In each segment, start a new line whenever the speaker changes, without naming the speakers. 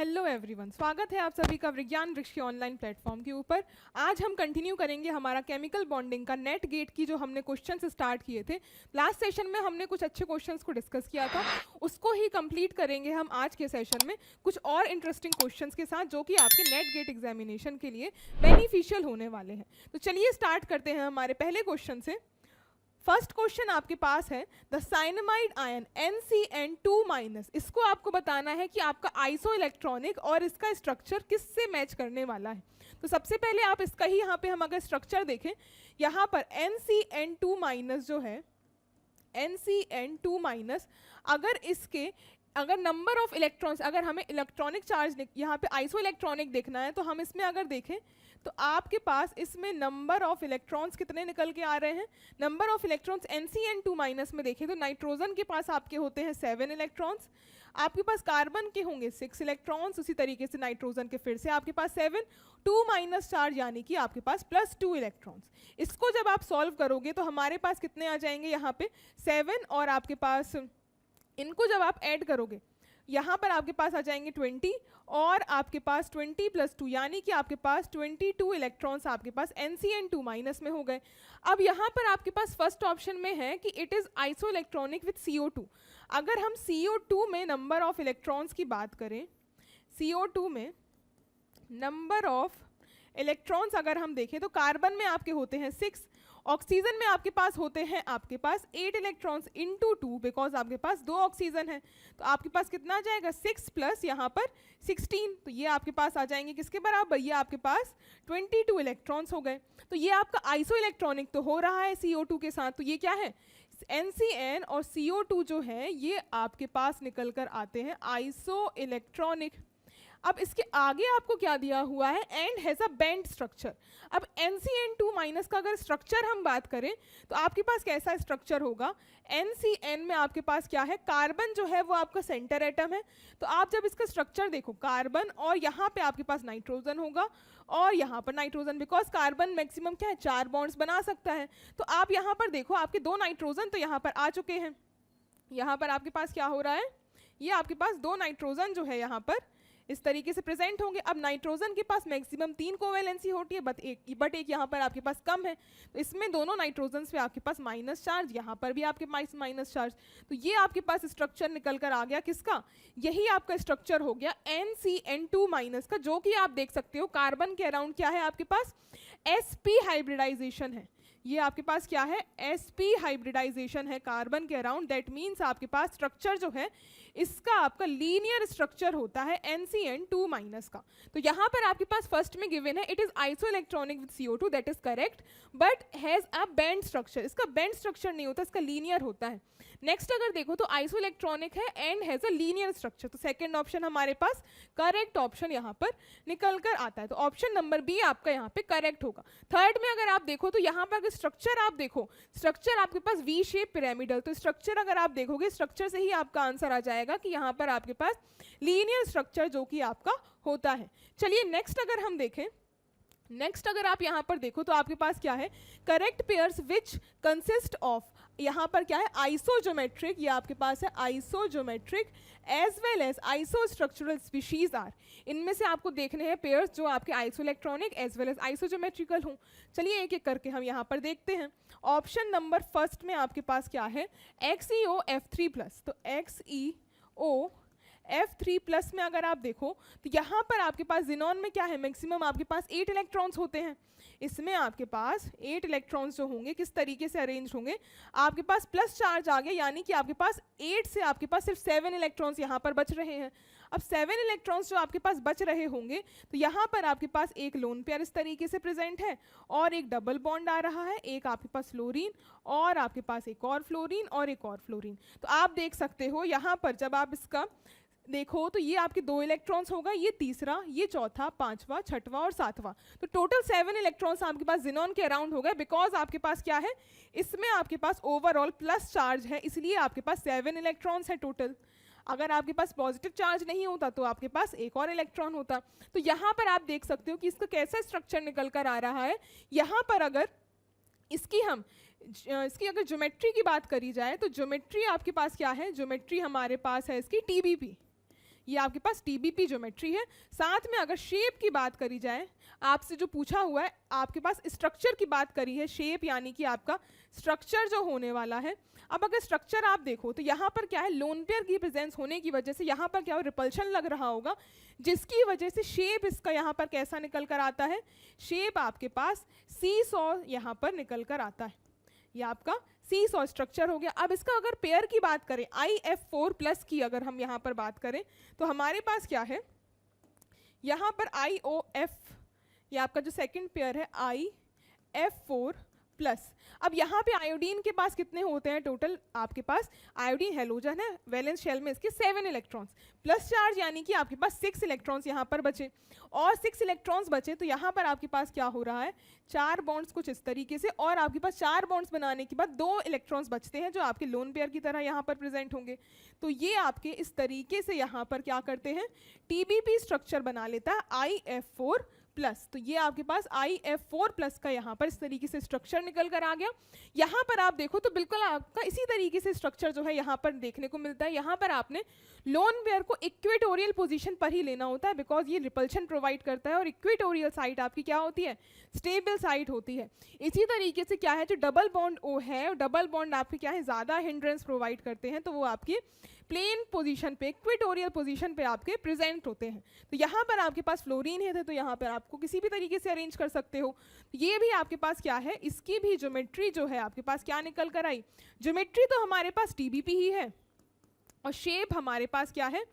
Hello everyone, स्वागत है आप सभी का विज्ञान वृक्ष के ऑनलाइन प्लेटफॉर्म के ऊपर। आज हम कंटिन्यू करेंगे हमारा केमिकल बॉन्डिंग का नेट गेट की जो हमने क्वेश्चंस स्टार्ट किए थे। लास्ट सेशन में हमने कुछ अच्छे क्वेश्चंस को डिस्कस किया था, उसको ही कंप्लीट करेंगे हम आज के सेशन में कुछ और इंटरेस्टिंग क्वेश्चंस के साथ जो कि आपके नेट गेट एग्जामिनेशन के लिए बेनिफिशियल होने वाले हैं। तो चलिए स्टार्ट करते हैं हमारे पहले क्वेश्चन से। फर्स्ट क्वेश्चन आपके पास है, द साइनामाइड आयन NCN2-, इसको आपको बताना है कि आपका आइसो इलेक्ट्रॉनिक और इसका स्ट्रक्चर किससे मैच करने वाला है। तो सबसे पहले आप इसका ही यहाँ पे हम अगर स्ट्रक्चर देखें, यहाँ पर NCN2- जो है NCN2-, अगर नंबर ऑफ इलेक्ट्रॉन्स, अगर हमें इलेक्ट्रॉनिक चार्ज यहाँ पे आइसो इलेक्ट्रॉनिक देखना है तो हम इसमें अगर देखें तो आपके पास इसमें नंबर ऑफ इलेक्ट्रॉन्स कितने निकल के आ रहे हैं। नंबर ऑफ इलेक्ट्रॉन्स NCN2- में देखें तो नाइट्रोजन के पास आपके होते हैं 7 इलेक्ट्रॉन्स, आपके पास कार्बन के होंगे 6 इलेक्ट्रॉन्स, उसी तरीके से नाइट्रोजन के फिर से आपके पास 7, 2- चार्ज यानी कि आपके पास +2 इलेक्ट्रॉन्स। इसको जब आप सॉल्व करोगे तो हमारे पास कितने आ जाएंगे, यहाँ पे 7 और आपके पास इनको जब आप ऐड करोगे यहाँ पर आपके पास आ जाएंगे 20 और आपके पास 20 + 2 यानी कि आपके पास 22 इलेक्ट्रॉन्स आपके पास NCN2- में हो गए। अब यहाँ पर आपके पास फर्स्ट ऑप्शन में है कि it is iso electronic with CO2। अगर हम CO2 में नंबर ऑफ इलेक्ट्रॉन्स की बात करें, CO2 में नंबर ऑफ इलेक्ट्रॉन्स अगर हम देखें तो कार्बन में आपके होते हैं 6, ऑक्सीजन में आपके पास होते हैं आपके पास 8 इलेक्ट्रॉन्स इंटू 2, बिकॉज आपके पास 2 ऑक्सीजन है। तो आपके पास कितना आ जाएगा, 6 प्लस यहाँ पर 16, तो ये आपके पास आ जाएंगे किसके बराबर, ये आपके पास 22 इलेक्ट्रॉन्स हो गए। तो ये आपका आइसो इलेक्ट्रॉनिक तो हो रहा है CO2 के साथ, तो ये क्या है, NCN और CO2 जो है ये आपके पास निकल कर आते हैं आइसो इलेक्ट्रॉनिक। अब इसके आगे आपको क्या दिया हुआ है, and has a bend structure. अब NCN2- का अगर स्ट्रक्चर हम बात करें तो आपके पास कैसा स्ट्रक्चर होगा, NCN में आपके पास क्या है, कार्बन जो है वो आपका सेंटर एटम है। तो आप जब इसका स्ट्रक्चर देखो, कार्बन और यहाँ पे आपके पास नाइट्रोजन होगा और यहाँ पर नाइट्रोजन, बिकॉज कार्बन मैक्सिमम क्या है, 4 बॉन्ड्स बना सकता है। तो आप यहाँ पर देखो आपके 2 नाइट्रोजन तो यहाँ पर आ चुके हैं, यहाँ पर आपके पास क्या हो रहा है, ये आपके पास 2 नाइट्रोजन जो है यहाँ पर इस तरीके से प्रेजेंट होंगे। अब नाइट्रोजन के पास मैक्सिमम 3 कोवेलेंसी होती है, बट एक यहाँ पर आपके पास कम है, तो इसमें दोनों नाइट्रोजन पे आपके पास माइनस चार्ज, यहाँ पर भी आपके पास माइनस चार्ज। तो ये आपके पास स्ट्रक्चर निकल कर आ गया किसका, यही आपका स्ट्रक्चर हो गया NCN2- का, जो कि आप देख सकते हो कार्बन के अराउंड क्या है आपके पास, sp हाइब्रिडाइजेशन है। ये आपके पास क्या है, sp हाइब्रिडाइजेशन है कार्बन के अराउंड। दैट मीन्स आपके पास स्ट्रक्चर जो है इसका आपका लीनियर स्ट्रक्चर होता है NCN2- का। तो यहाँ पर आपके पास फर्स्ट में गिवन है it is iso electronic with CO2, that is correct, but has a bend structure. इसका बेंड स्ट्रक्चर नहीं होता, इसका लीनियर होता है। नेक्स्ट अगर देखो तो आइसो इलेक्ट्रॉनिक है and has a linear structure, तो सेकंड ऑप्शन हमारे पास करेक्ट ऑप्शन यहाँ पर निकल कर आता है। तो ऑप्शन नंबर बी आपका यहाँ पे करेक्ट होगा। थर्ड में अगर आप देखो तो यहाँ पर अगर स्ट्रक्चर आप देखो, स्ट्रक्चर आपके पास V शेप पिरामिडल, तो स्ट्रक्चर अगर आप देखोगे स्ट्रक्चर से ही आपका आंसर आ जाएगा कि यहाँ पर आपके पास लीनियर स्ट्रक्चर जो कि आपका होता है। चलिए नेक्स्ट अगर हम देखें, नेक्स्ट अगर आप यहाँ पर देखो तो आपके पास क्या है, correct pairs which consist of, यहाँ पर क्या है आइसोजोमेट्रिक, ये आपके पास है isosymmetric as well as isostructural species are. इनमें से आपको देखने हैं पेयर्स जो आपके isoelectronic as well as isosymmetrical हों। चलिए एक एक करके हम यहाँ पर देखते हैं। ऑप्शन नंबर फर्स्ट में आपके पास क्या है, XeOF3+, तो XeOF3+ में अगर आप देखो तो यहाँ पर आपके पास जिनॉन में क्या है, मैक्सिमम आपके पास 8 इलेक्ट्रॉन्स होते हैं। इसमें आपके पास 8 इलेक्ट्रॉन्स जो होंगे किस तरीके से अरेंज होंगे, आपके पास प्लस चार्ज आ गया, यानी कि आपके पास 8 से आपके पास सिर्फ 7 इलेक्ट्रॉन्स यहाँ पर बच रहे हैं। अब 7 इलेक्ट्रॉन्स जो आपके पास बच रहे होंगे तो यहाँ पर आपके पास एक लोन पेयर इस तरीके से प्रेजेंट है और एक डबल बॉन्ड आ रहा है, एक आपके पास फ्लोरीन और आपके पास एक और फ्लोरीन और एक और फ्लोरीन। तो आप देख सकते हो यहाँ पर जब आप इसका देखो तो ये आपके 2 इलेक्ट्रॉन्स होगा, ये तीसरा, ये चौथा, पांचवा, छठवां और सातवां, तो टोटल 7 इलेक्ट्रॉन्स आपके पास जिनॉन के अराउंड हो गए। बिकॉज आपके पास क्या है, इसमें आपके पास ओवरऑल प्लस चार्ज है, इसलिए आपके पास 7 इलेक्ट्रॉन्स है टोटल। अगर आपके पास पॉजिटिव चार्ज नहीं होता तो आपके पास एक और इलेक्ट्रॉन होता। तो यहाँ पर आप देख सकते हो कि इसका कैसा स्ट्रक्चर निकल कर आ रहा है। यहाँ पर अगर इसकी अगर ज्योमेट्री की बात करी जाए तो ज्योमेट्री आपके पास क्या है, ज्योमेट्री हमारे पास है इसकी TBP, ये आपके पास TBP ज्योमेट्री है। साथ में अगर शेप की बात करी जाए, आपसे जो पूछा हुआ है, आपके पास स्ट्रक्चर की बात करी है, शेप यानी कि आपका स्ट्रक्चर जो होने वाला है। अब अगर स्ट्रक्चर आप देखो तो यहाँ पर क्या है, लोन पेयर की प्रेजेंस होने की वजह से यहाँ पर क्या हो, रिपल्शन लग रहा होगा, जिसकी वजह से शेप इसका यहाँ पर कैसा निकल कर आता है, शेप आपके पास सीसॉ यहाँ पर निकल कर आता है। ये आपका सीसॉ स्ट्रक्चर हो गया। अब इसका अगर पेयर की बात करें, IF4 प्लस की अगर हम यहाँ पर बात करें तो हमारे पास क्या है, यहाँ पर IOF, ये आपका जो सेकंड पेयर है IF4 प्लस। अब यहाँ पे आयोडीन के पास कितने होते हैं टोटल, आपके पास आयोडीन हेलोजन है, वैलेंस शेल में इसके 7 इलेक्ट्रॉन्स, प्लस चार्ज यानी कि आपके पास 6 इलेक्ट्रॉन्स यहाँ पर बचे, और 6 इलेक्ट्रॉन्स बचे तो यहाँ पर आपके पास क्या हो रहा है, 4 बॉन्ड्स कुछ इस तरीके से, और आपके पास 4 बॉन्ड्स बनाने के बाद 2 इलेक्ट्रॉन्स बचते हैं जो आपके लोन पेयर की तरह यहाँ पर प्रेजेंट होंगे। तो ये आपके इस तरीके से यहाँ पर क्या करते हैं, TBP स्ट्रक्चर बना लेता है IF4 प्लस। तो ये आपके पास IF4 प्लस का यहाँ पर इस तरीके से स्ट्रक्चर निकल कर आ गया। यहाँ पर आप देखो तो बिल्कुल आपका इसी तरीके से स्ट्रक्चर जो है यहाँ पर देखने को मिलता है। यहाँ पर आपने लोन पेयर को इक्वेटोरियल पोजीशन पर ही लेना होता है, बिकॉज ये रिपल्शन प्रोवाइड करता है, और इक्वेटोरियल साइड आपकी क्या होती है, स्टेबल साइड होती है। इसी तरीके से क्या है, जो डबल बॉन्ड O है, डबल बॉन्ड आपके क्या है, ज़्यादा हिंड्रेंस प्रोवाइड करते हैं, तो वो आपकी प्लेन पोजीशन पे, इक्वेटोरियल पोजीशन पे आपके प्रेजेंट होते हैं। तो यहाँ पर आपके पास फ्लोरीन है तो यहाँ पर आपको किसी भी तरीके से अरेंज कर सकते हो। ये भी आपके पास क्या है, इसकी भी ज्योमेट्री जो है आपके पास क्या निकल कर आई, ज्योमेट्री तो हमारे पास TBP ही है, और शेप हमारे पास क्या है,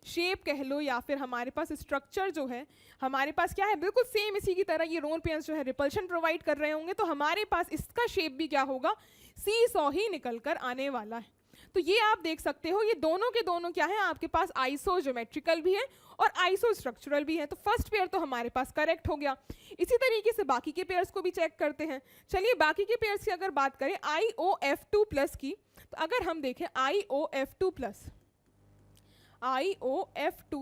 शेप कह लो या फिर हमारे पास स्ट्रक्चर जो है हमारे पास क्या है, बिल्कुल सेम इसी की तरह ये लोन पेयर्स जो है रिपल्शन प्रोवाइड कर रहे होंगे, तो हमारे पास इसका शेप भी क्या होगा, सीसॉ ही निकल कर आने वाला है। तो ये आप देख सकते हो, ये दोनों के दोनों क्या है, आपके पास आइसो ज्योमेट्रिकल भी है और आइसो स्ट्रक्चरल भी है। तो फर्स्ट पेयर तो हमारे पास करेक्ट हो गया। इसी तरीके से बाकी के पेयर्स को भी चेक करते हैं। चलिए बाकी के पेयर्स की अगर बात करें IOF2 प्लस की, तो अगर हम देखें IOF2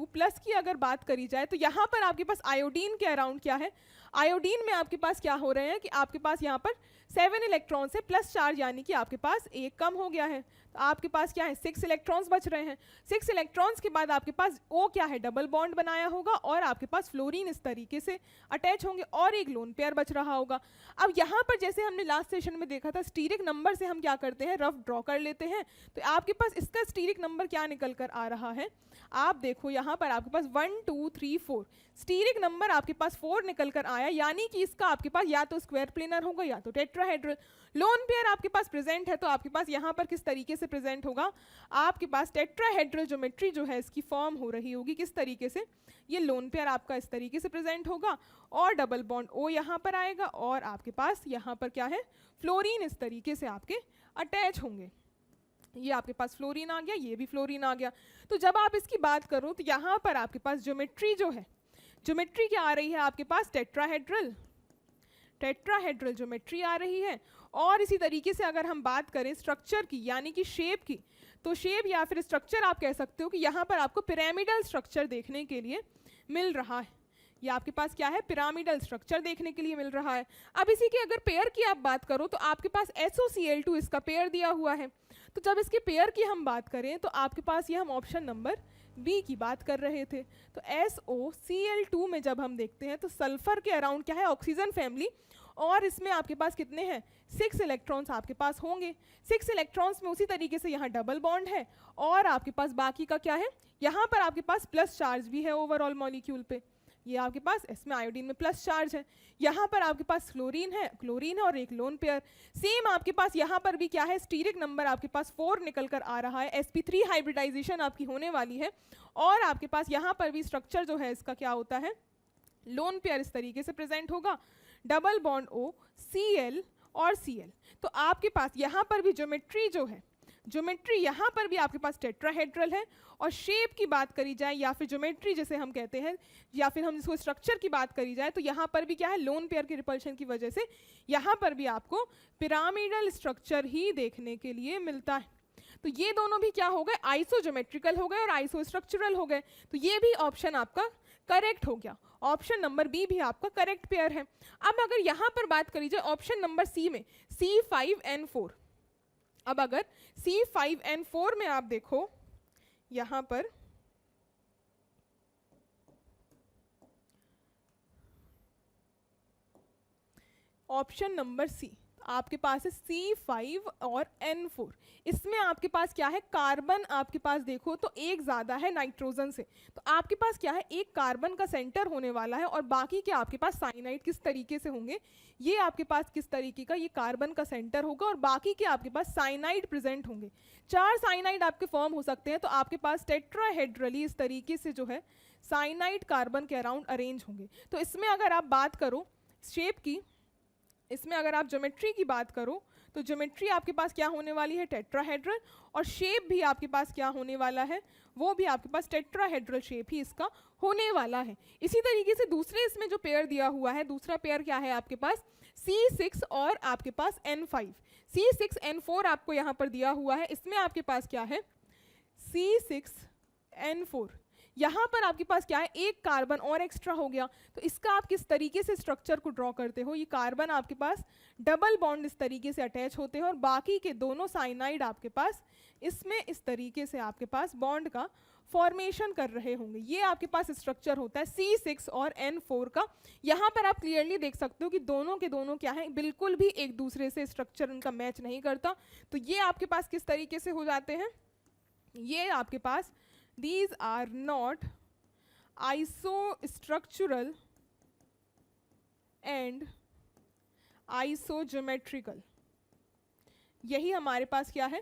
प्लस की अगर बात करी जाए तो यहाँ पर आपके पास आयोडीन के अराउंड क्या है, आयोडीन में आपके पास क्या हो रहे हैं कि आपके पास यहाँ पर 7 इलेक्ट्रॉन्स है, प्लस चार्ज यानी कि आपके पास एक कम हो गया है, तो आपके पास क्या है, 6 इलेक्ट्रॉन्स बच रहे हैं। 6 इलेक्ट्रॉन्स के बाद आपके पास O क्या है, डबल बॉन्ड बनाया होगा, और आपके पास फ्लोरीन इस तरीके से अटैच होंगे, और एक लोन पेयर बच रहा होगा। अब यहाँ पर जैसे हमने लास्ट सेशन में देखा था, स्टीरिक नंबर से हम क्या करते हैं, रफ ड्रॉ कर लेते हैं। तो आपके पास इसका स्टीरिक नंबर क्या निकल कर आ रहा है, आप देखो यहाँ पर आपके पास 1 2 3 4 स्टीरिक नंबर आपके पास 4 निकल कर आया, यानी कि इसका आपके पास या तो स्क्वायर प्लेनर होगा या तो टेट्राहेड्रल। लोन पेयर आपके पास प्रेजेंट है तो आपके पास यहाँ पर किस तरीके से प्रेजेंट होगा, आपके पास टेट्राहेड्रल ज्योमेट्री जो है इसकी फॉर्म हो रही होगी। किस तरीके से, ये लोन पेयर आपका इस तरीके से प्रेजेंट होगा, और डबल बॉन्ड O यहाँ पर आएगा, और आपके पास यहाँ पर क्या है, फ्लोरीन इस तरीके से आपके अटैच होंगे। ये आपके पास फ्लोरीन आ गया, ये भी फ्लोरीन आ गया। तो जब आप इसकी बात करो तो यहाँ पर आपके पास ज्योमेट्री जो है, ज्योमेट्री क्या आ रही है आपके पास, टेट्राहेड्रल ज्योमेट्री आ रही है। और इसी तरीके से अगर हम बात करें स्ट्रक्चर की यानी कि शेप की, तो शेप या फिर स्ट्रक्चर आप कह सकते हो कि यहाँ पर आपको पिरामिडल स्ट्रक्चर देखने के लिए मिल रहा है। ये आपके पास क्या है, पिरामिडल स्ट्रक्चर देखने के लिए मिल रहा है। अब इसी के अगर पेयर की आप बात करो तो आपके पास SOCl2 इसका पेयर दिया हुआ है। तो जब इसके पेयर की हम बात करें तो आपके पास ये हम ऑप्शन नंबर बी की बात कर रहे थे। तो SOCl2 में जब हम देखते हैं तो सल्फर के अराउंड क्या है, ऑक्सीजन फैमिली, और इसमें आपके पास कितने हैं, 6 इलेक्ट्रॉन्स आपके पास होंगे। 6 इलेक्ट्रॉन्स में उसी तरीके से यहाँ डबल बॉन्ड है, और आपके पास बाकी का क्या है, यहाँ पर आपके पास प्लस चार्ज भी है ओवरऑल मॉलिक्यूल पे। ये आपके पास इसमें आयोडीन में प्लस चार्ज है, यहाँ पर आपके पास क्लोरीन है और एक लोन पेयर। सेम आपके पास यहाँ पर भी क्या है, स्टीरिक नंबर आपके पास 4 निकल कर आ रहा है, sp3 हाइब्रिडाइजेशन आपकी होने वाली है, और आपके पास यहाँ पर भी स्ट्रक्चर जो है इसका क्या होता है, लोन पेयर इस तरीके से प्रेजेंट होगा, डबल बॉन्ड O Cl और Cl। तो आपके पास यहाँ पर भी ज्योमेट्री जो है, ज्योमेट्री यहाँ पर भी आपके पास टेट्राहेड्रल है। और शेप की बात करी जाए या फिर ज्योमेट्री जिसे हम कहते हैं, या फिर हम जिसको स्ट्रक्चर की बात करी जाए, तो यहाँ पर भी क्या है, लोन पेयर की रिपल्शन की वजह से यहाँ पर भी आपको पिरामिडल स्ट्रक्चर ही देखने के लिए मिलता है। तो ये दोनों भी क्या हो गए, आइसो ज्योमेट्रिकल हो गए और आइसो स्ट्रक्चरल हो गए। तो ये भी ऑप्शन आपका करेक्ट हो गया, ऑप्शन नंबर बी भी आपका करेक्ट पेयर है। अब अगर यहाँ पर बात करी जाए ऑप्शन नंबर सी में, C5N4, अब अगर C5N4 में आप देखो यहाँ पर ऑप्शन नंबर सी, आपके पास है C5 और N4। इसमें आपके पास क्या है, कार्बन आपके पास देखो तो एक ज़्यादा है नाइट्रोजन से, तो आपके पास क्या है, एक कार्बन का सेंटर होने वाला है और बाकी के आपके पास साइनाइड किस तरीके से होंगे, ये आपके पास किस तरीके का, ये कार्बन का सेंटर होगा और बाकी के आपके पास साइनाइड प्रेजेंट होंगे। 4 साइनाइड आपके फॉर्म हो सकते हैं, तो आपके पास टेट्राहेड्रली इस तरीके से जो है साइनाइड कार्बन के अराउंड अरेंज होंगे। तो इसमें अगर आप बात करो शेप की, इसमें अगर आप ज्योमेट्री की बात करो तो ज्योमेट्री आपके पास क्या होने वाली है, टेट्राहेड्रल, और शेप भी आपके पास क्या होने वाला है, वो भी आपके पास टेट्राहेड्रल शेप ही इसका होने वाला है। इसी तरीके से दूसरे इसमें जो पेयर दिया हुआ है, दूसरा पेयर क्या है आपके पास, C6 और आपके पास N5। C6 N4 आपको यहाँ पर दिया हुआ है, इसमें आपके पास क्या है, C6 N4। यहाँ पर आपके पास क्या है, एक कार्बन और एक्स्ट्रा हो गया, तो इसका आप किस तरीके से स्ट्रक्चर को ड्रॉ करते हो, ये कार्बन आपके पास डबल बॉन्ड इस तरीके से अटैच होते हैं और बाकी के दोनों साइनाइड आपके पास इसमें इस तरीके से आपके पास बॉन्ड का फॉर्मेशन कर रहे होंगे। ये आपके पास स्ट्रक्चर होता है C6 और N4 का। यहाँ पर आप क्लियरली देख सकते हो कि दोनों के दोनों क्या है, बिल्कुल भी एक दूसरे से स्ट्रक्चर इनका मैच नहीं करता। तो ये आपके पास किस तरीके से हो जाते हैं, ये आपके पास these are not isostructural and isogeometrical। यही हमारे पास क्या है,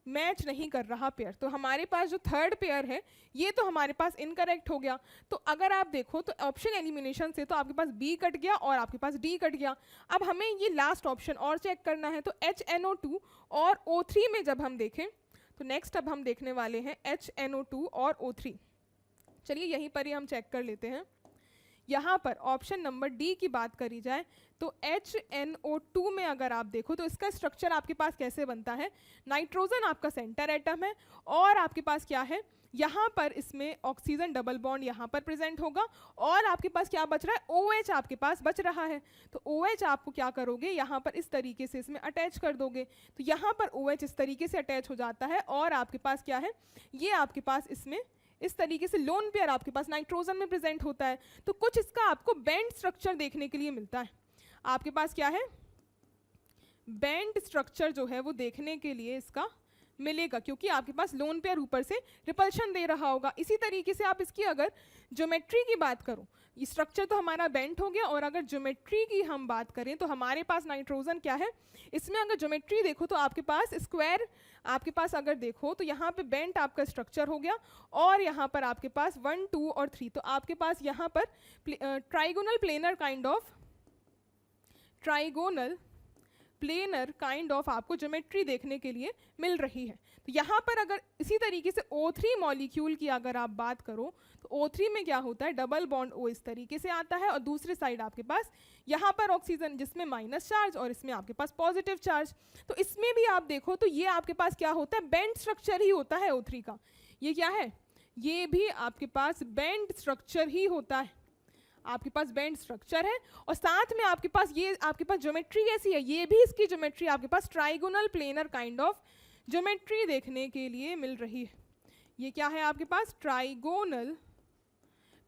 मैच नहीं कर रहा पेयर। तो हमारे पास जो थर्ड पेयर है ये तो हमारे पास इनकरेक्ट हो गया। तो अगर आप देखो तो ऑप्शन एलिमिनेशन से तो आपके पास बी कट गया और आपके पास डी कट गया। अब हमें ये लास्ट ऑप्शन और चेक करना है, तो HNO2 और O3 में जब हम देखें तो नेक्स्ट अब हम देखने वाले हैं HNO2 और O3। चलिए यहीं पर ही हम चेक कर लेते हैं। यहाँ पर ऑप्शन नंबर डी की बात करी जाए तो HNO2 में अगर आप देखो तो इसका स्ट्रक्चर आपके पास कैसे बनता है, नाइट्रोजन आपका सेंटर एटम है और आपके पास क्या है, यहाँ पर इसमें ऑक्सीजन डबल बॉन्ड यहाँ पर प्रेजेंट होगा और आपके पास क्या बच रहा है, OH आपके पास बच रहा है। तो OH आपको क्या करोगे, यहाँ पर इस तरीके से इसमें अटैच कर दोगे, तो यहाँ पर OH इस तरीके से अटैच हो जाता है और आपके पास क्या है, ये आपके पास इसमें इस तरीके से लोन पेयर आपके पास नाइट्रोजन में प्रेजेंट होता है। तो कुछ इसका आपको बेंड स्ट्रक्चर देखने के लिए मिलता है, आपके पास क्या है, बेंड स्ट्रक्चर जो है वो देखने के लिए इसका मिलेगा, क्योंकि आपके पास लोन पेयर ऊपर से रिपल्शन दे रहा होगा। इसी तरीके से आप इसकी अगर ज्योमेट्री की बात करो, ये स्ट्रक्चर तो हमारा बेंट हो गया, और अगर ज्योमेट्री की हम बात करें तो हमारे पास नाइट्रोजन क्या है, इसमें अगर ज्योमेट्री देखो तो आपके पास स्क्वायर, आपके पास अगर देखो तो यहाँ पे बेंट आपका स्ट्रक्चर हो गया और यहाँ पर आपके पास 1, 2 और 3, तो आपके पास यहाँ पर ट्राइगोनल प्लेनर काइंड ऑफ आपको ज्योमेट्री देखने के लिए मिल रही है। तो यहाँ पर अगर इसी तरीके से O3 मॉलिक्यूल की अगर आप बात करो तो O3 में क्या होता है, डबल बॉन्ड O इस तरीके से आता है और दूसरे साइड आपके पास यहाँ पर ऑक्सीजन जिसमें माइनस चार्ज और इसमें आपके पास पॉजिटिव चार्ज। तो इसमें भी आप देखो तो ये आपके पास क्या होता है, बेंड स्ट्रक्चर ही होता है O3 का। ये क्या है, ये भी आपके पास बेंड स्ट्रक्चर ही होता है, आपके पास बेंड स्ट्रक्चर है और साथ में आपके पास ये आपके पास ज्योमेट्री कैसी है, ये भी इसकी ज्योमेट्री आपके पास trigonal planar kind of geometry देखने के लिए मिल रही है। ये क्या है आपके पास, ट्राइगोनल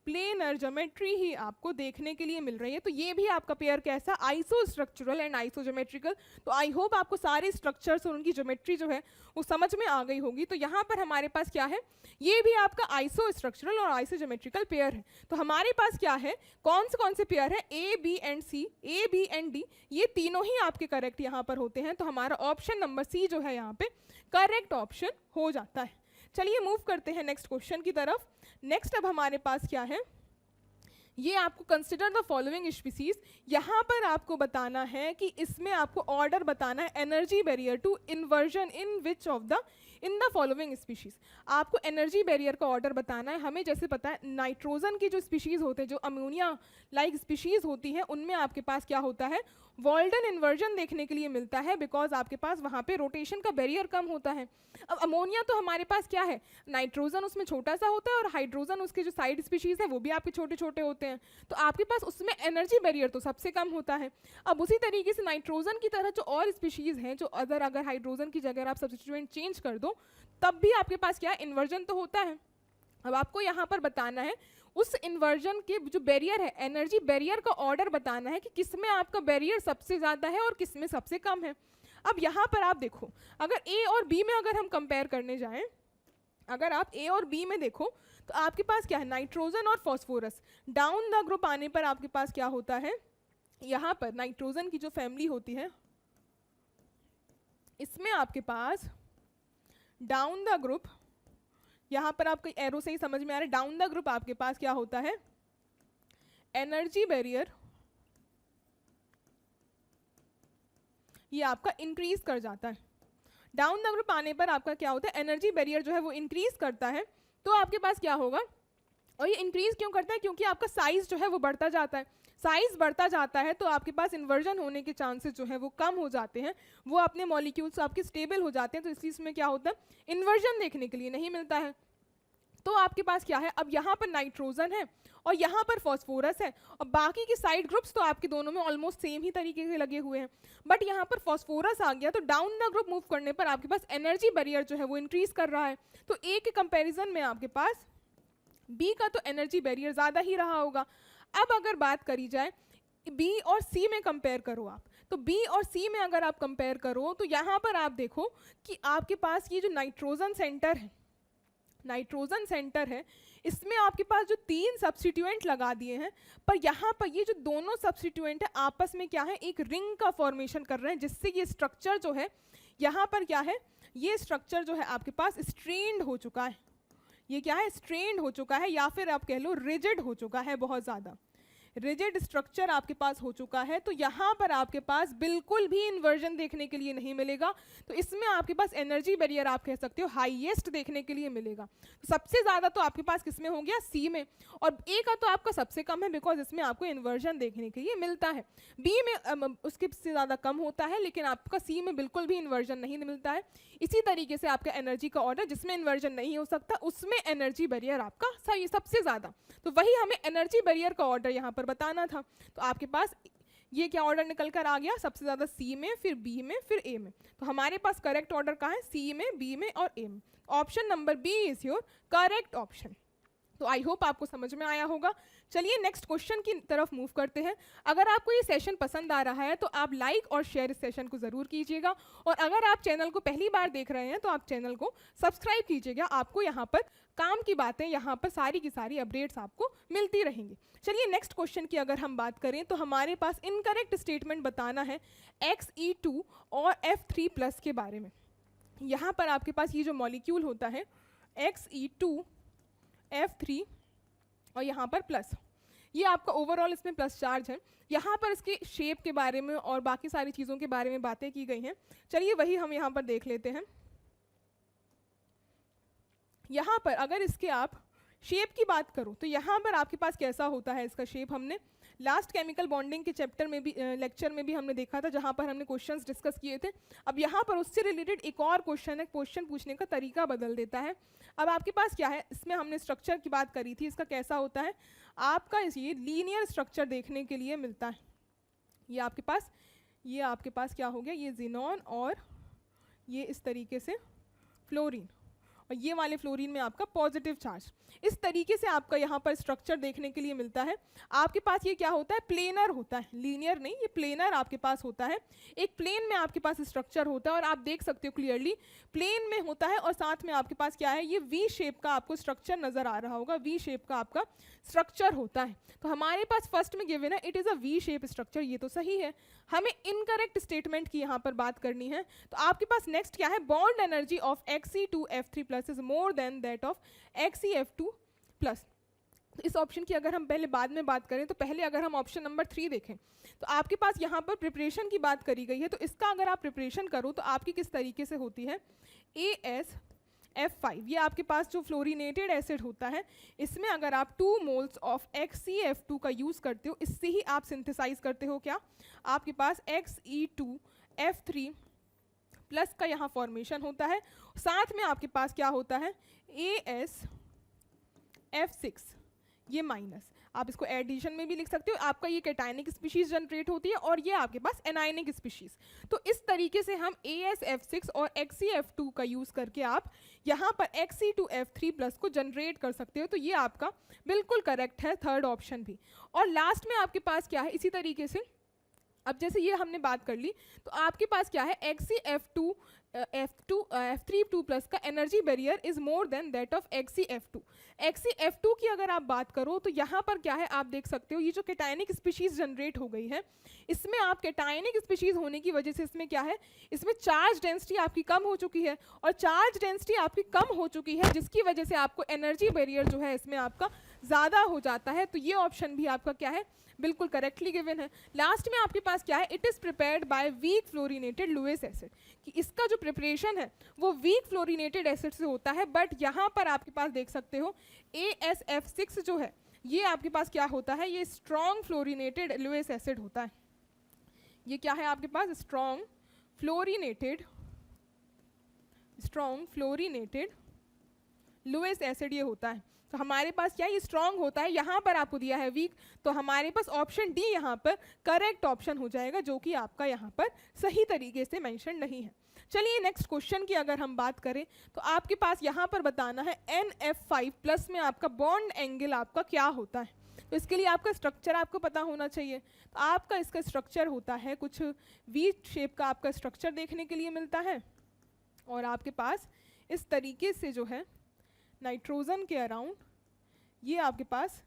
प्लेनर ज्योमेट्री ही आपको देखने के लिए मिल रही है। तो ये भी आपका पेयर कैसा, आइसोस्ट्रक्चरल एंड आइसोज्योमेट्रिकल। तो आई होप आपको सारे स्ट्रक्चर्स और उनकी ज्योमेट्री जो है वो समझ में आ गई होगी। तो यहाँ पर हमारे पास क्या है, ये भी आपका आइसोस्ट्रक्चरल और आइसोज्योमेट्रिकल पेयर है। तो हमारे पास क्या है, कौन से पेयर है, A, B and C, A, B and D, ये तीनों ही आपके करेक्ट यहाँ पर होते हैं। तो हमारा ऑप्शन नंबर C जो है यहाँ पे करेक्ट ऑप्शन हो जाता है। चलिए मूव करते हैं नेक्स्ट क्वेश्चन की तरफ। नेक्स्ट अब हमारे पास क्या है, ये आपको कंसिडर द फॉलोइंग स्पीसीज, यहाँ पर आपको बताना है कि इसमें आपको ऑर्डर बताना है energy barrier to inversion in which of the in the following species. आपको एनर्जी बैरियर का ऑर्डर बताना है। हमें जैसे पता है नाइट्रोजन की जो स्पीशीज होते हैं, जो अमोनिया लाइक स्पीशीज होती हैं, उनमें आपके पास क्या होता है, वॉल्डन इन्वर्जन देखने के लिए मिलता है, बिकॉज आपके पास वहाँ पे रोटेशन का बैरियर कम होता है। अब अमोनिया तो हमारे पास क्या है, नाइट्रोजन उसमें छोटा सा होता है और हाइड्रोजन उसके जो साइड स्पीशीज है वो भी आपके छोटे छोटे होते हैं, तो आपके पास उसमें एनर्जी बैरियर तो सबसे कम होता है। अब उसी तरीके से नाइट्रोजन की तरह जो और स्पीशीज हैं, जो अगर हाइड्रोजन की जगह आप सब्स्टिट्यूएंट चेंज कर दो तब भी आपके पास क्या है, इन्वर्जन तो होता है। अब आपको यहाँ पर बताना है उस इन्वर्जन के जो बैरियर है, एनर्जी बैरियर का ऑर्डर बताना है कि किस में आपका बैरियर सबसे ज़्यादा है और किस में सबसे कम है। अब यहाँ पर आप देखो, अगर ए और बी में अगर हम कंपेयर करने जाएं, अगर आप ए और बी में देखो तो आपके पास क्या है, नाइट्रोजन और फॉस्फोरस। डाउन द ग्रुप आने पर आपके पास क्या होता है, यहाँ पर नाइट्रोजन की जो फैमिली होती है इसमें आपके पास डाउन द ग्रुप, यहाँ पर आपको एरो से ही समझ में आ रहा है, डाउन द ग्रुप आपके पास क्या होता है, एनर्जी बैरियर ये आपका इंक्रीज कर जाता है। डाउन द ग्रुप आने पर आपका क्या होता है, एनर्जी बैरियर जो है वो इंक्रीज करता है। तो आपके पास क्या होगा, और ये इंक्रीज क्यों करता है, क्योंकि आपका साइज जो है वो बढ़ता जाता है। साइज बढ़ता जाता है तो आपके पास इन्वर्जन होने के चांसेस जो है वो कम हो जाते हैं, वो अपने मॉलिक्यूल्स आपके स्टेबल हो जाते हैं। तो इसलिए इसमें क्या होता है, इन्वर्जन देखने के लिए नहीं मिलता है। तो आपके पास क्या है, अब यहाँ पर नाइट्रोजन है और यहाँ पर फॉस्फोरस है, और बाकी के साइड ग्रुप्स तो आपके दोनों में ऑलमोस्ट सेम ही तरीके से लगे हुए हैं, बट यहाँ पर फॉस्फोरस आ गया। तो डाउन द ग्रुप मूव करने पर आपके पास एनर्जी बैरियर जो है वो इंक्रीज कर रहा है। तो ए के कंपैरिजन में आपके पास बी का तो एनर्जी बैरियर ज़्यादा ही रहा होगा। अब अगर बात करी जाए बी और सी में कंपेयर करो आप, तो बी और सी में अगर आप कंपेयर करो तो यहाँ पर आप देखो कि आपके पास ये जो नाइट्रोजन सेंटर है, नाइट्रोजन सेंटर है, इसमें आपके पास जो 3 सब्स्टिट्यूएंट लगा दिए हैं, पर यहाँ पर ये जो दोनों सब्स्टिट्यूएंट है आपस में क्या है, एक रिंग का फॉर्मेशन कर रहे हैं, जिससे ये स्ट्रक्चर जो है यहाँ पर क्या है, ये स्ट्रक्चर जो है आपके पास स्ट्रेन्ड हो चुका है। ये क्या है, स्ट्रेन्ड हो चुका है, या फिर आप कह लो रिजिड हो चुका है, बहुत ज़्यादा रिजिड स्ट्रक्चर आपके पास हो चुका है। तो यहाँ पर आपके पास बिल्कुल भी इन्वर्जन देखने के लिए नहीं मिलेगा। तो इसमें आपके पास एनर्जी बैरियर आप कह सकते हो हाईएस्ट देखने के लिए मिलेगा। तो सबसे ज़्यादा तो आपके पास किसमें हो गया, सी में, और ए का तो आपका सबसे कम है, बिकॉज इसमें आपको इन्वर्जन देखने के लिए मिलता है। बी में उसके से ज़्यादा कम होता है, लेकिन आपका सी में बिल्कुल भी इन्वर्जन नहीं मिलता है। इसी तरीके से आपका एनर्जी का ऑर्डर, जिसमें इन्वर्जन नहीं हो सकता उसमें एनर्जी बैरियर आपका सही सबसे ज़्यादा। तो वही हमें एनर्जी बैरियर का ऑर्डर यहाँ पर बताना था। तो आपके पास ये क्या ऑर्डर निकल कर आ गया, सबसे ज़्यादा सी में, फिर बी में, फिर ए में। तो हमारे पास करेक्ट ऑर्डर कहाँ है, सी में, बी में और ए में। Option number B is your correct option. तो आई होप आपको समझ में आया होगा। चलिए नेक्स्ट क्वेश्चन की तरफ मूव करते हैं। अगर आपको ये सेशन पसंद आ रहा है तो आप लाइक और शेयर इस सेशन को ज़रूर कीजिएगा, और अगर आप चैनल को पहली बार देख रहे हैं तो आप चैनल को सब्सक्राइब कीजिएगा। आपको यहाँ पर काम की बातें, यहाँ पर सारी की सारी अपडेट्स आपको मिलती रहेंगी। चलिए नेक्स्ट क्वेश्चन की अगर हम बात करें तो हमारे पास इनकरेक्ट स्टेटमेंट बताना है Xe2 और F3+ के बारे में। यहाँ पर आपके पास ये जो मॉलिक्यूल होता है Xe2 F3 और यहाँ पर प्लस, ये आपका ओवरऑल इसमें प्लस चार्ज है। यहाँ पर इसके शेप के बारे में और बाकी सारी चीज़ों के बारे में बातें की गई हैं। चलिए वही हम यहाँ पर देख लेते हैं। यहाँ पर अगर इसके आप शेप की बात करो तो यहाँ पर आपके पास कैसा होता है इसका शेप, हमने लास्ट केमिकल बॉन्डिंग के चैप्टर में भी लेक्चर में भी हमने देखा था, जहाँ पर हमने क्वेश्चंस डिस्कस किए थे। अब यहाँ पर उससे रिलेटेड एक और क्वेश्चन है, क्वेश्चन पूछने का तरीका बदल देता है। अब आपके पास क्या है, इसमें हमने स्ट्रक्चर की बात करी थी, इसका कैसा होता है, आपका ये लीनियर स्ट्रक्चर देखने के लिए मिलता है। ये आपके पास क्या हो गया, ये जिनॉन और ये इस तरीके से फ्लोरीन, और ये वाले फ्लोरीन में आपका पॉजिटिव चार्ज। इस तरीके से आपका यहाँ पर स्ट्रक्चर देखने के लिए मिलता है। आपके पास ये क्या होता है, प्लेनर होता है, लीनियर नहीं, ये प्लेनर आपके पास होता है। एक प्लेन में आपके पास स्ट्रक्चर होता है, और आप देख सकते हो क्लियरली प्लेन में होता है, और साथ में आपके पास क्या है, ये वी शेप का आपको स्ट्रक्चर नजर आ रहा होगा, वी शेप का आपका स्ट्रक्चर होता है। तो हमारे पास फर्स्ट में गिवन है it is a V shape structure, ये तो सही है। हमें इनकरेक्ट स्टेटमेंट की यहाँ पर बात करनी है। तो आपके पास नेक्स्ट क्या है, bond energy of Xe2F3+ is more than that of Xe2+। तो इस ऑप्शन की अगर हम पहले बाद में बात करें तो पहले अगर हम ऑप्शन नंबर 3 देखें तो आपके पास यहाँ पर प्रिपरेशन की बात करी गई है। तो इसका अगर आप प्रिपरेशन करो तो आपकी किस तरीके से होती है, AsF5, ये आपके पास जो फ्लोरिनेटेड एसिड होता है, इसमें अगर आप 2 मोल्स ऑफ XeF2 का यूज़ करते हो, इससे ही आप सिंथेसाइज करते हो क्या, आपके पास Xe2F3+ का यहाँ फॉर्मेशन होता है। साथ में आपके पास क्या होता है, AsF6, ये माइनस, आप इसको एडिशन में भी लिख सकते हो, आपका ये कैटायनिक स्पीशीज जनरेट होती है और ये आपके पास एनायनिक स्पीशीज। तो इस तरीके से हम AsF6 और XeF2 का यूज़ करके आप यहाँ पर Xe2F3+ को जनरेट कर सकते हो। तो ये आपका बिल्कुल करेक्ट है, थर्ड ऑप्शन भी। और लास्ट में आपके पास क्या है, इसी तरीके से अब जैसे ये हमने बात कर ली, तो आपके पास क्या है, Xe2F3+ का energy barrier is more than that of Xe2। Xe2 की अगर आप बात करो तो यहाँ पर क्या है, आप देख सकते हो ये जो कैटायनिक स्पीशीज जनरेट हो गई है, इसमें आप कैटायनिक स्पीशीज होने की वजह से इसमें क्या है, इसमें चार्ज डेंसिटी आपकी कम हो चुकी है, और चार्ज डेंसिटी आपकी कम हो चुकी है जिसकी वजह से आपको एनर्जी बैरियर जो है इसमें आपका ज़्यादा हो जाता है। तो ये ऑप्शन भी आपका क्या है, बिल्कुल करेक्टली गिवन है। लास्ट में आपके पास क्या है, it is prepared by weak fluorinated Lewis acid, कि इसका जो प्रिपरेशन है वो वीक फ्लोरिनेटेड एसिड से होता है। बट यहाँ पर आपके पास देख सकते हो AsF6 जो है ये आपके पास क्या होता है, ये स्ट्रॉन्ग फ्लोरिनेटेड लुईस एसिड होता है। ये क्या है आपके पास, स्ट्रॉन्ग फ्लोरिनेटेड लुईस एसिड ये होता है। तो हमारे पास क्या है, ये स्ट्रॉन्ग होता है, यहाँ पर आपको दिया है वीक, तो हमारे पास ऑप्शन डी यहाँ पर करेक्ट ऑप्शन हो जाएगा, जो कि आपका यहाँ पर सही तरीके से मेंशन नहीं है। चलिए नेक्स्ट क्वेश्चन की अगर हम बात करें तो आपके पास यहाँ पर बताना है NF5+ में आपका बॉन्ड एंगल आपका क्या होता है। तो इसके लिए आपका स्ट्रक्चर आपको पता होना चाहिए। तो आपका इसका स्ट्रक्चर होता है कुछ वी शेप का आपका स्ट्रक्चर देखने के लिए मिलता है, और आपके पास इस तरीके से जो है नाइट्रोजन के अराउंड ये आपके पास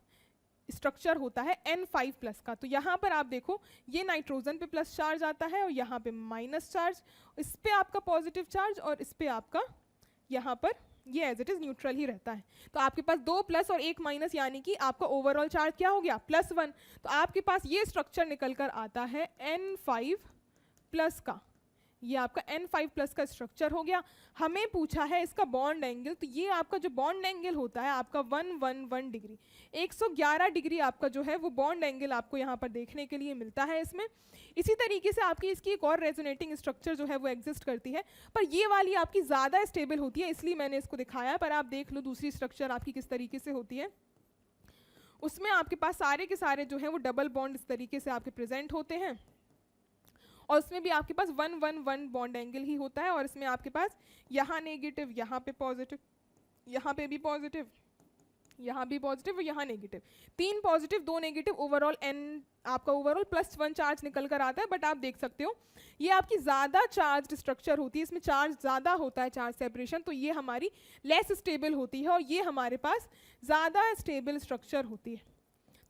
स्ट्रक्चर होता है N5+ का। तो यहाँ पर आप देखो ये नाइट्रोजन पे प्लस चार्ज आता है और यहाँ पे माइनस चार्ज, इस पे आपका पॉजिटिव चार्ज और इस पे आपका यहाँ पर ये एज इट इज़ न्यूट्रल ही रहता है। तो आपके पास 2 प्लस और 1 माइनस, यानी कि आपका ओवरऑल चार्ज क्या हो गया, +1। तो आपके पास ये स्ट्रक्चर निकल कर आता है N5+ का, ये आपका N5+ का स्ट्रक्चर हो गया। हमें पूछा है इसका बॉन्ड एंगल, तो ये आपका जो बॉन्ड एंगल होता है आपका 111 डिग्री, 111 डिग्री आपका जो है वो बॉन्ड एंगल आपको यहाँ पर देखने के लिए मिलता है इसमें। इसी तरीके से आपकी इसकी एक और रेजोनेटिंग स्ट्रक्चर जो है वो एग्जिस्ट करती है, पर ये वाली आपकी ज़्यादा स्टेबल होती है, इसलिए मैंने इसको दिखाया। पर आप देख लो दूसरी स्ट्रक्चर आपकी किस तरीके से होती है, उसमें आपके पास सारे के सारे जो है वो डबल बॉन्ड इस तरीके से आपके प्रेजेंट होते हैं, और उसमें भी आपके पास 111 बॉन्ड एंगल ही होता है। और इसमें आपके पास यहाँ नेगेटिव, यहाँ पे पॉजिटिव, यहाँ पे भी पॉजिटिव, यहाँ भी पॉजिटिव और यहाँ negative, 3 positive 2 negative, overall n आपका ओवरऑल +1 चार्ज निकल कर आता है। बट आप देख सकते हो ये आपकी ज़्यादा चार्ज स्ट्रक्चर होती है, इसमें चार्ज ज़्यादा होता है, चार्ज सेपरेशन, तो ये हमारी लेस स्टेबल होती है और ये हमारे पास ज़्यादा स्टेबल स्ट्रक्चर होती है।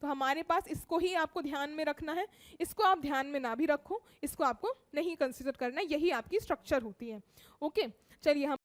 तो हमारे पास इसको ही आपको ध्यान में रखना है, इसको आप ध्यान में ना भी रखो, इसको आपको नहीं कंसिडर करना है, यही आपकी स्ट्रक्चर होती है। ओके, चलिए हम